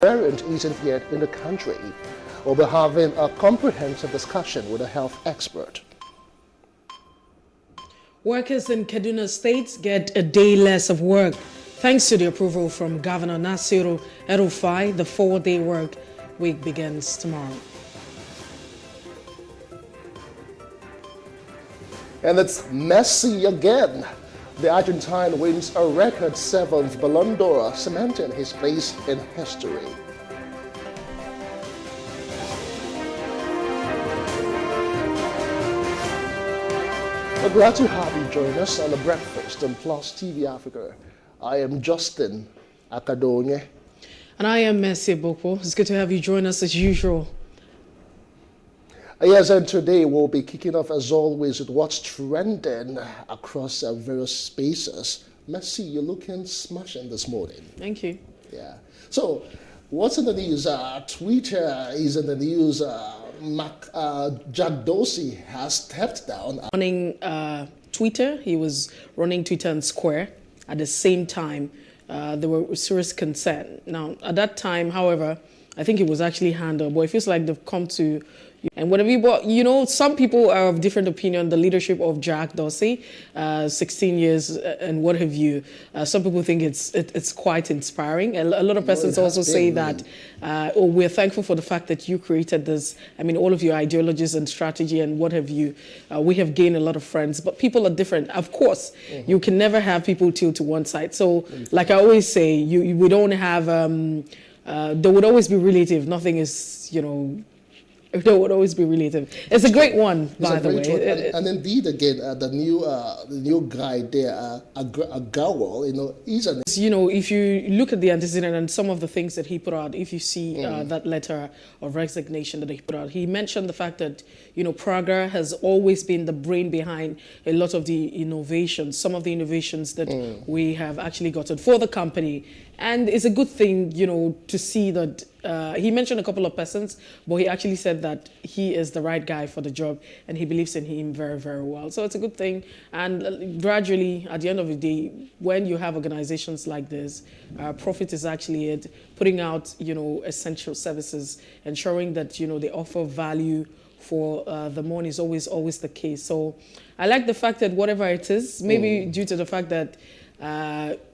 variant isn't yet in the country. We'll be having a comprehensive discussion with a health expert. Workers in Kaduna State get a day less of work thanks to the approval from Governor Nasiru El-Rufai. The 4-day work week begins tomorrow. And it's Messi again. The Argentine wins a record 7th Ballon d'Or, cementing his place in history. We're glad to have you join us on the breakfast on Plus TV Africa. I am Justin Akadonye. And I am Messi Bokpo. It's good to have you join us as usual. Yes, and today we'll be kicking off as always with what's trending across various spaces. Messi, you're looking smashing this morning. Thank you. Yeah. So, what's in the news? Twitter is in the news. Jack Dorsey has stepped down. Running Twitter, he was running Twitter and Square at the same time. There were serious concern. Now, at that time, however, I think it was actually handled, but it feels like they've come to, and whatever, you know, some people are of different opinion. The leadership of Jack Dorsey, 16 years and what have you. Some people think it's quite inspiring. A lot of persons also say that, we're thankful for the fact that you created this. I mean, all of your ideologies and strategy and what have you. We have gained a lot of friends, but people are different. Of course, you can never have people tilt to one side. So, like I always say, we don't have. There would always be relative. Nothing is, you know. There would always be relative. It's a great one, by the way. And indeed, again, the new guy there, Agawal, you know, he's an. You know, if you look at the antecedent and some of the things that he put out, if you see that letter of resignation that he put out, he mentioned the fact that, you know, Praga has always been the brain behind a lot of the innovations, some of the innovations that we have actually gotten for the company. And it's a good thing, you know, to see that he mentioned a couple of persons, but he actually said that he is the right guy for the job and he believes in him very, very well. So it's a good thing. And gradually, at the end of the day, when you have organizations like this, profit is actually it, putting out, you know, essential services, ensuring that, you know, they offer value for the money is always the case. So I like the fact that whatever it is, maybe due to the fact that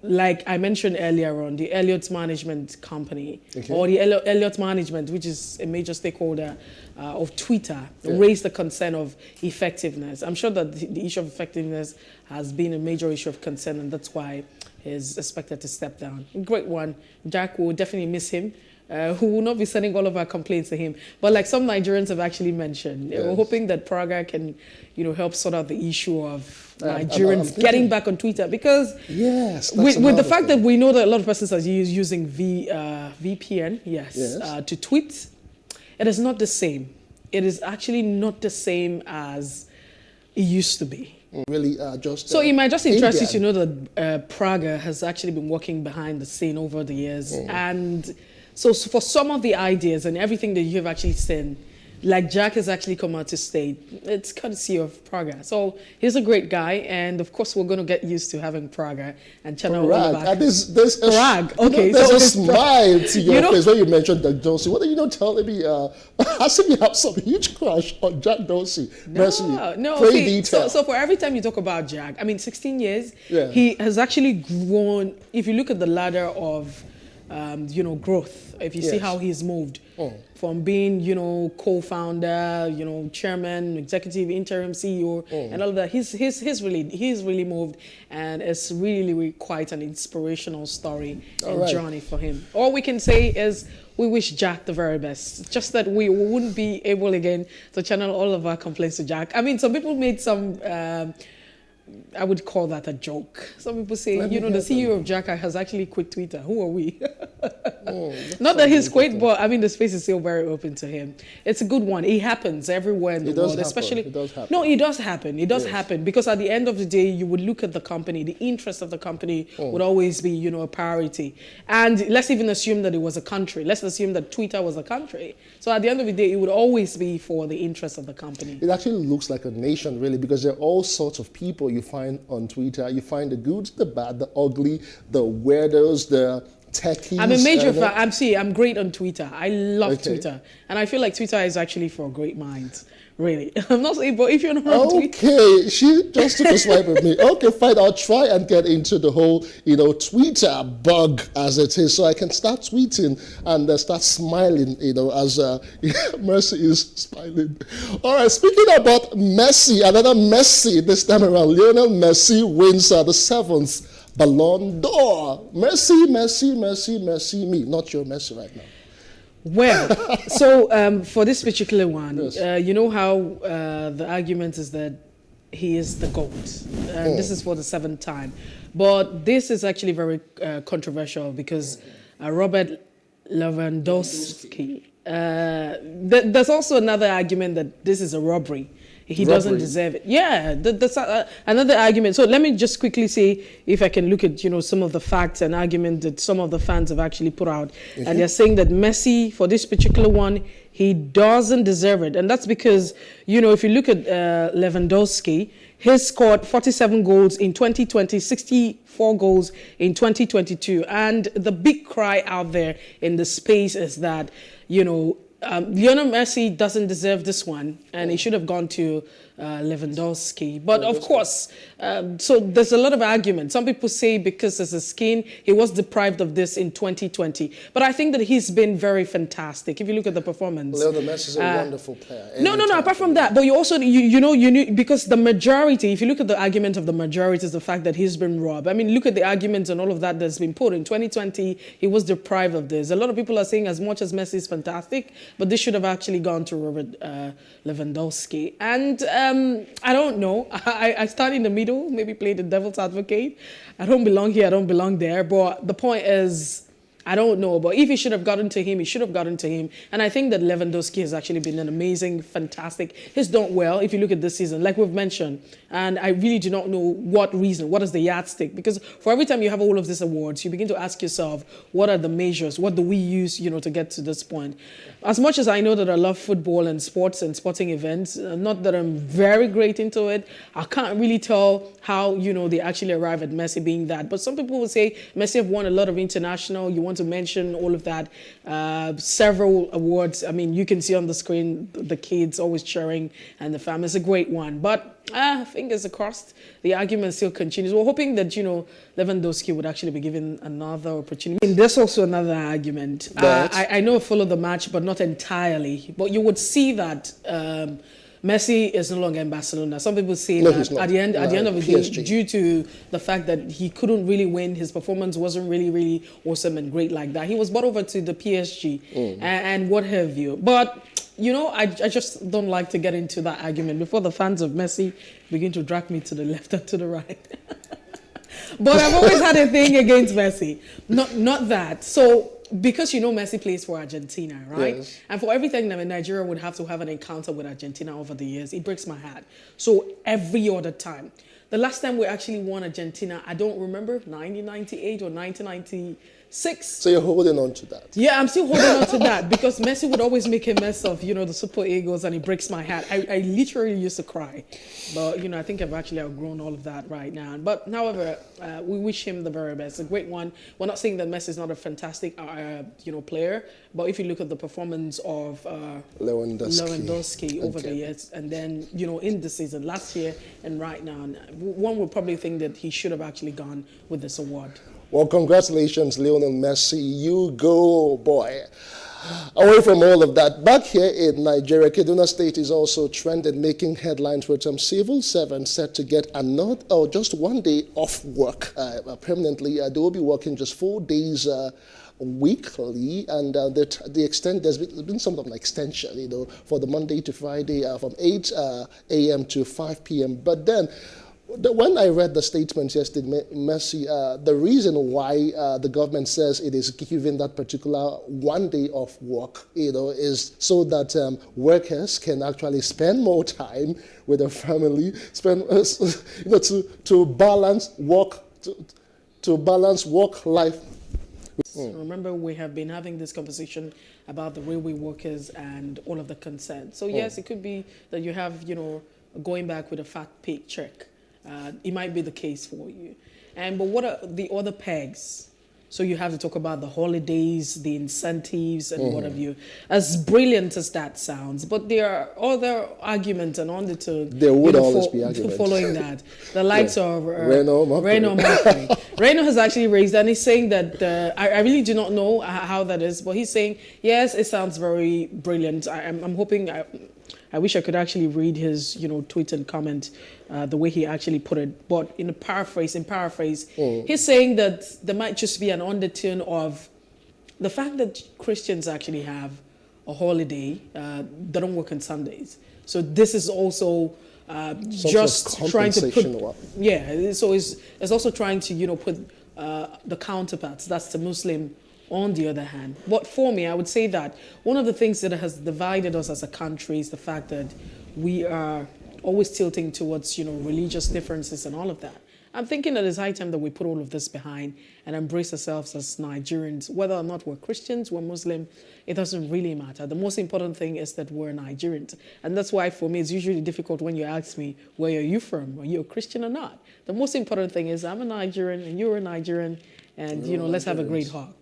like I mentioned earlier on, the Elliott Management Company, or the Elliott Management, which is a major stakeholder of Twitter, raised the concern of effectiveness. I'm sure that the issue of effectiveness has been a major issue of concern, and that's why he's expected to step down. Great one. Jack will definitely miss him. Who will not be sending all of our complaints to him. But like some Nigerians have actually mentioned, we're hoping that Praga can, you know, help sort out the issue of Nigerians getting back on Twitter. Because with the fact that we know that a lot of persons are using VPN, to tweet, it is not the same. It is actually not the same as it used to be. Really, so it might just interest you to know that Praga has actually been working behind the scene over the years. And so for some of the ideas and everything that you have actually seen, like Jack has actually come out to state, it's courtesy of Praga. So he's a great guy, and of course we're going to get used to having Praga and channel all back. There's Prague. Okay, you know, there's a smile to your face when you mentioned Jack Dorsey. What are you not telling me? As if you have some huge crush on Jack Dorsey. No. So for every time you talk about Jack, I mean, 16 years, he has actually grown. If you look at the ladder of you know, growth, if you see how he's moved from being, you know, co-founder, you know, chairman, executive, interim CEO, and all of that, he's really moved, and it's really quite an inspirational story and journey for him. All we can say is we wish Jack the very best. It's just that we wouldn't be able again to channel all of our complaints to Jack. I mean, some people made some I would call that a joke. Some people say, you know, the CEO of Jack has actually quit Twitter. Who are we? Not that he's quit, but I mean, the space is still very open to him. It's a good one. It happens everywhere in the world, especially. It does happen. No, it does happen. It does happen, because at the end of the day, you would look at the company. The interest of the company would always be, you know, a priority. And let's even assume that it was a country. Let's assume that Twitter was a country. So at the end of the day, it would always be for the interest of the company. It actually looks like a nation, really, because there are all sorts of people you find on Twitter. You find the good, the bad, the ugly, the weirdos, the techies. I'm a major fan. I'm great on Twitter. I love Twitter. And I feel like Twitter is actually for great minds. Really. I'm not saying, but if you're not on Twitter. Okay, she just took a swipe at me. Okay, fine. I'll try and get into the whole, Twitter bug as it is, so I can start tweeting and start smiling, as Mercy is smiling. All right, speaking about Messi, another Messi this time around. Lionel Messi wins the 7th Ballon d'Or. Messi, Messi, Messi, Messi, me. Not your Messi right now. Well, so for this particular one, Yes. you know how the argument is that he is the GOAT. And this is for the 7th time. But this is actually very controversial because Robert Lewandowski, there's also another argument that this is a robbery. He doesn't deserve it. Yeah, that's another argument. So let me just quickly say, if I can look at, some of the facts and argument that some of the fans have actually put out. And they're saying that Messi, for this particular one, he doesn't deserve it. And that's because, if you look at Lewandowski, he scored 47 goals in 2020, 64 goals in 2022. And the big cry out there in the space is that, Lionel Messi doesn't deserve this one, and he should have gone to Lewandowski. But of course, so there's a lot of argument. Some people say because of his skin, he was deprived of this in 2020. But I think that he's been very fantastic. If you look at the performance, Lionel Messi is a wonderful player. No. Apart from that, but you also you need, because the majority. If you look at the argument of the majority, is the fact that he's been robbed. I mean, look at the arguments and all of that that's been put in 2020. He was deprived of this. A lot of people are saying as much as Messi is fantastic, but this should have actually gone to Robert Lewandowski. And I don't know. I start in the middle, maybe play the devil's advocate. I don't belong here, I don't belong there. But the point is, I don't know. But if he should have gotten to him, he should have gotten to him. And I think that Lewandowski has actually been an amazing, fantastic. He's done well if you look at this season, like we've mentioned. And I really do not know what reason, what is the yardstick? Because for every time you have all of these awards, you begin to ask yourself, what are the measures? What do we use, to get to this point? As much as I know that I love football and sports and sporting events, not that I'm very great into it, I can't really tell how, they actually arrive at Messi being that. But some people will say Messi have won a lot of international. You want to mention all of that, several awards. I mean, you can see on the screen the kids always cheering and the family. It's a great one. But fingers crossed, the argument still continues. We're hoping that, Lewandowski would actually be given another opportunity. And there's also another argument. I know I follow the match, but not entirely. But you would see that Messi is no longer in Barcelona. Some people say that at the end of the day, due to the fact that he couldn't really win, his performance wasn't really awesome and great like that. He was brought over to the PSG and what have you. But I just don't like to get into that argument before the fans of Messi begin to drag me to the left and to the right. But I've always had a thing against Messi. Not that. So because Messi plays for Argentina, right? Yes. And for everything that Nigeria would have to have an encounter with Argentina over the years, it breaks my heart. So every other time. The last time we actually won Argentina, I don't remember, 1998 or 1996. So you're holding on to that? Yeah, I'm still holding on to that because Messi would always make a mess of, the Super Eagles, and it breaks my heart. I literally used to cry. But, I think I've actually outgrown all of that right now. But, however, we wish him the very best. A great one. We're not saying that Messi is not a fantastic, player. But if you look at the performance of Lewandowski over the years, and then, in the season, last year and right now, one would probably think that he should have actually gone with this award. Well, congratulations, Lionel Messi. You go, boy. Away from all of that, back here in Nigeria, Kaduna State is also trending, making headlines with some civil servants set to get just 1 day off work permanently. They will be working just 4 days weekly, and the extent there's been some of an extension, for the Monday to Friday from 8 a.m. to 5 p.m. But then, when I read the statement yesterday, Messi, the reason why the government says it is giving that particular 1 day of work, is so that workers can actually spend more time with their family, to balance work life. Remember, we have been having this conversation about the railway workers and all of the concerns. So yes, it could be that you have, going back with a fat paycheck. It might be the case for you. But what are the other pegs So you have to talk about the holidays, the incentives, and what have you. As brilliant as that sounds, but there are other arguments and undertone. There would always be arguments. Following that. The likes of Reno Mockery. Reno has actually raised, and he's saying that, I really do not know how that is, but he's saying, yes, it sounds very brilliant. I'm hoping, I wish I could actually read his, tweet and comment the way he actually put it. But in paraphrase, he's saying that there might just be an undertone of the fact that Christians actually have a holiday. They don't work on Sundays. So this is also just trying to put... Yeah, so it's also trying to, put the counterparts, that's the Muslim, on the other hand. But for me, I would say that one of the things that has divided us as a country is the fact that we are always tilting towards, religious differences and all of that. I'm thinking that it's high time that we put all of this behind and embrace ourselves as Nigerians. Whether or not we're Christians, we're Muslim, it doesn't really matter. The most important thing is that we're Nigerians. And that's why, for me, it's usually difficult when you ask me, where are you from? Are you a Christian or not? The most important thing is I'm a Nigerian and you're a Nigerian, and, let's have a great hug.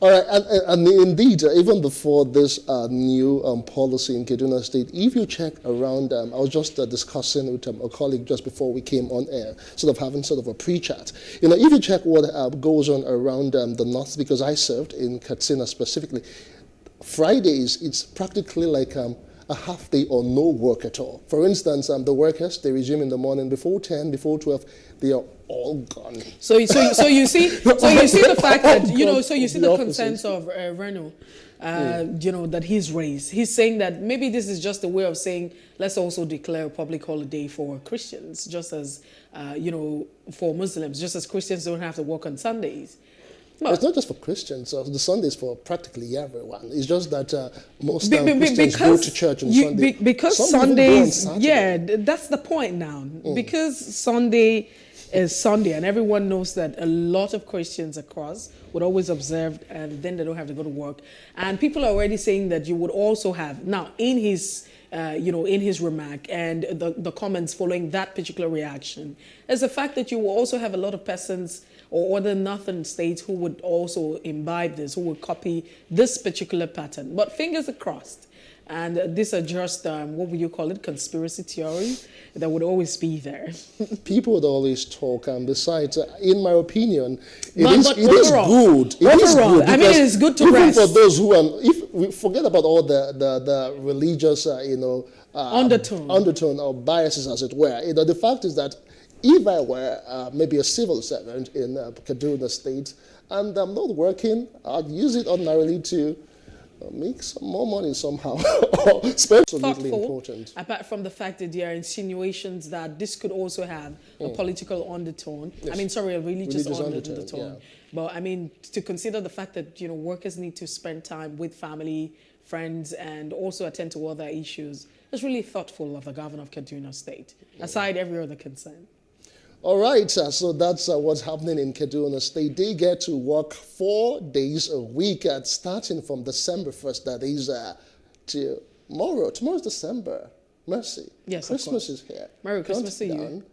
All right, and indeed, even before this new policy in Kaduna State, if you check around, I was just discussing with a colleague just before we came on air, sort of having sort of a pre-chat. If you check what goes on around the north, because I served in Katsina specifically, Fridays, it's practically like a half day or no work at all. For instance, the workers, they resume in the morning before 10, before 12, they are all gone. So you see the fact that, so you see the concerns of Reno, that he's raised. He's saying that maybe this is just a way of saying, let's also declare a public holiday for Christians, just as, for Muslims, just as Christians don't have to work on Sundays. Well, it's not just for Christians. The Sundays for practically everyone. It's just that most Christians go to church on Sunday. Because Sundays, that's the point now. Because Sunday is Sunday, and everyone knows that a lot of Christians across would always observe, and then they don't have to go to work. And people are already saying that you would also have, now in his in his remark and the comments following that particular reaction, is the fact that you will also have a lot of persons or other northern states who would also imbibe this, who would copy this particular pattern. But fingers are crossed. And these are just, what would you call it, conspiracy theory that would always be there. People would always talk, and besides, in my opinion, it is good. It is good to rest. Even for those who if we forget about all the religious, undertone or biases, as it were, the fact is that if I were maybe a civil servant in Kaduna State and I'm not working, I'd use it ordinarily to make some more money somehow. Spend absolutely important. Apart from the fact that there are insinuations that this could also have a political undertone. Yes. A religious undertone. Yeah. But to consider the fact that workers need to spend time with family, friends, and also attend to other issues is really thoughtful of the governor of Kaduna State, aside every other concern. All right, so that's what's happening in Kaduna State. They get to work 4 days a week, starting from December 1st. That is tomorrow. Tomorrow's December. Mercy. Yes, Christmas is here. Merry Christmas to you.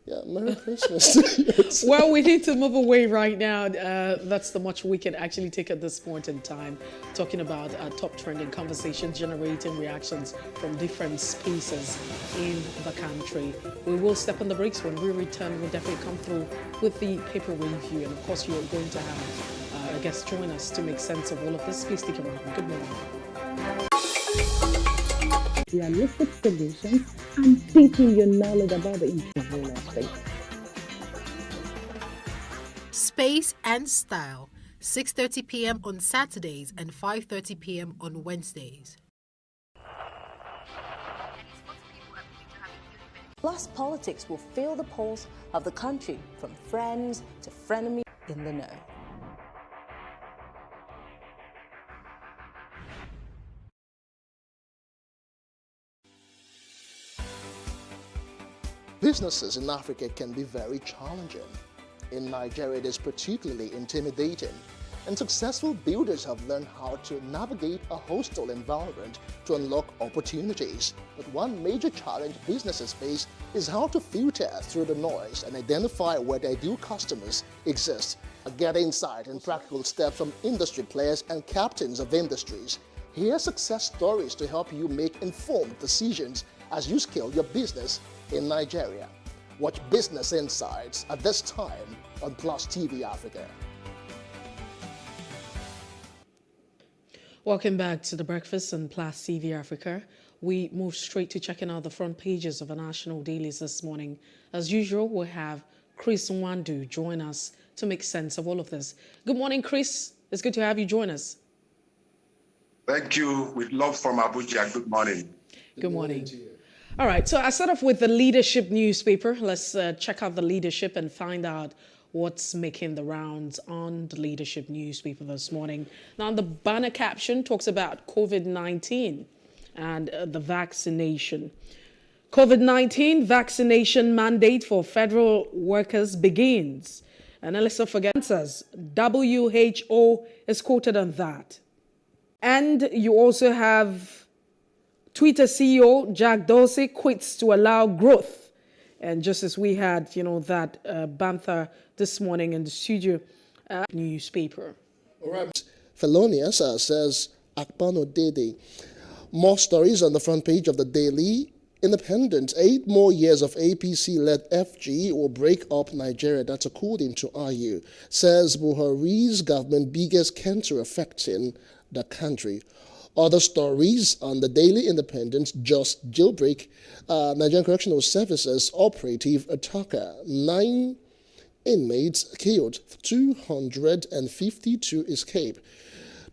Yeah, Merry Christmas. Well, we need to move away right now. That's the much we can actually take at this point in time, talking about top trending conversations, generating reactions from different spaces in the country. We will step on the brakes. When we return, we'll definitely come through with the paper review. And of course, you're going to have a guest join us to make sense of all of this. Please stick around. Good morning. Realistic solutions and deepen your knowledge about the internal space. Space and Style, 6:30 p.m. on Saturdays and 5:30 p.m. on Wednesdays. Plus Politics will feel the pulse of the country from friends to frenemies in the know. Businesses in Africa can be very challenging. In Nigeria, it is particularly intimidating, and successful builders have learned how to navigate a hostile environment to unlock opportunities. But one major challenge businesses face is how to filter through the noise and identify where their ideal customers exist. Get insight and practical steps from industry players and captains of industries. Hear success stories to help you make informed decisions as you scale your business in Nigeria. Watch Business Insights at this time on PlusTvAfrica. Welcome back to The Breakfast on PlusTvAfrica. We move straight to checking out the front pages of our national dailies this morning. As usual, we'll have Chris Nwandu join us to make sense of all of this. Good morning, Chris. It's good to have you join us. Thank you. With love from Abuja. Good morning. Good morning to you. All right, so I start off with the Leadership newspaper. Let's check out the Leadership and find out what's making the rounds on the Leadership newspaper this morning. Now, the banner caption talks about COVID-19 and the vaccination. COVID-19 vaccination mandate for federal workers begins. And let's not forget, WHO is quoted on that. And you also have Twitter CEO Jack Dorsey quits to allow growth. And just as we had, that banter this morning in the studio newspaper. All right. Felonious says Akpano Dede. More stories on the front page of the Daily Independent. 8 more years of APC-led FG will break up Nigeria. That's according to RU. Says Buhari's government biggest cancer affecting the country. Other stories on the Daily Independent, just jailbreak, Nigerian Correctional Services operative attacker, 9 inmates killed, 252 escape.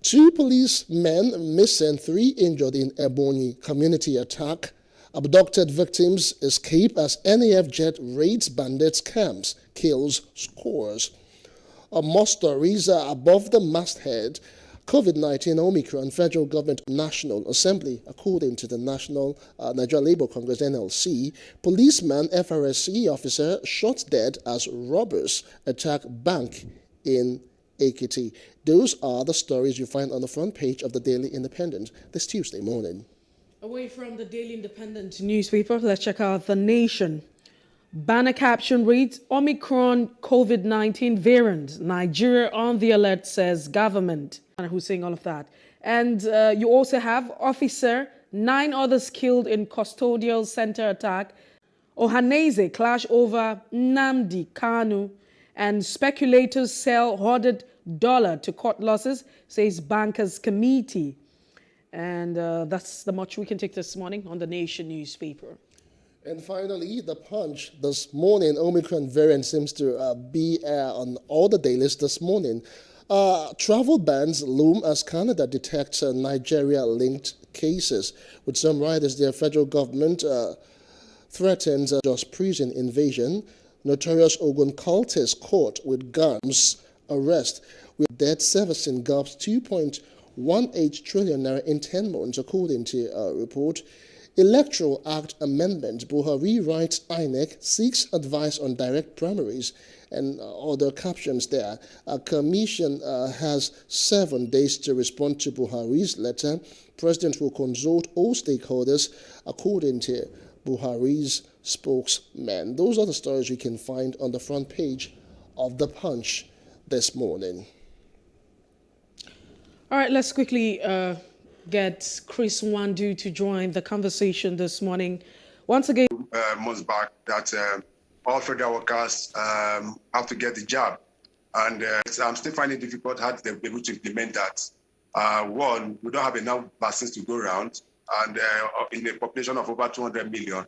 2 policemen missing, 3 injured in Ebonyi community attack. Abducted victims escape as NAF jet raids bandits camps, kills scores. More stories above the masthead. COVID-19 Omicron, Federal Government National Assembly, according to the National Nigeria Labour Congress, NLC, policeman FRSC officer shot dead as robbers attack bank in Ekiti. Those are the stories you find on the front page of the Daily Independent this Tuesday morning. Away from the Daily Independent newspaper, let's check out The Nation. Banner caption reads, Omicron COVID-19 variant, Nigeria on the alert, says government. And who's saying all of that? And you also have officer, 9 others killed in custodial center attack. Ohaneze clash over Nnamdi Kanu. And speculators sell hoarded dollar to cut losses, says bankers committee. And that's the much we can take this morning on The Nation newspaper. And finally, The Punch this morning. Omicron variant seems to be on all the dailies this morning. Travel bans loom as Canada detects Nigeria-linked cases. With some riders, their federal government threatens just prison invasion. Notorious Ogun cultists caught with guns arrest. With debt servicing gulps 2.18 trillion naira in 10 months, according to a report. Electoral Act Amendment. Buhari writes INEC seeks advice on direct primaries, and other captions there. A commission has 7 days to respond to Buhari's letter. President will consult all stakeholders, according to Buhari's spokesman. Those are the stories you can find on the front page of The Punch this morning. All right, let's quickly get Chris Nwandu to join the conversation this morning. Once again, Months back that all federal workers have to get the job. And I'm still finding it difficult how they'll be able to implement that. One, we don't have enough vaccines to go around. And in a population of over 200 million,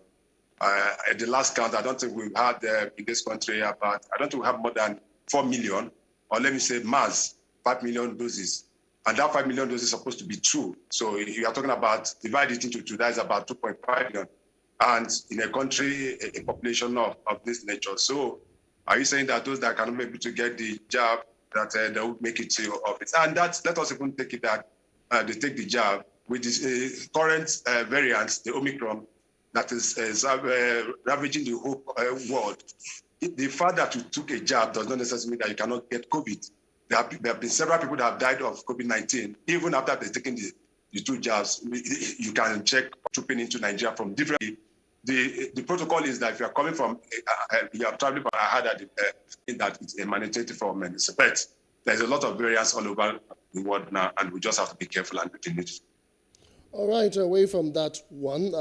at the last count, I don't think we've had in this country about, I don't think we have more than 4 million, or let me say mass, 5 million doses. And that 5 million doses is supposed to be true. So you are talking about, divide it into 2, that is about 2.5 million. And in a country, a population of this nature. So are you saying that those that cannot be able to get the job, that they will make it to office? And that, let us even take it that they take the job with this current variant, the Omicron, that is ravaging the whole world. The fact that you took a job does not necessarily mean that you cannot get COVID. There have been several people that have died of COVID-19, even after they've taken the 2 jabs. You can check trooping into Nigeria from different. the protocol is that if you are coming from, you are traveling from, I heard that it's a mandatory for men. But there's a lot of variance all over the world now, and we just have to be careful and continue. All right, away from that one,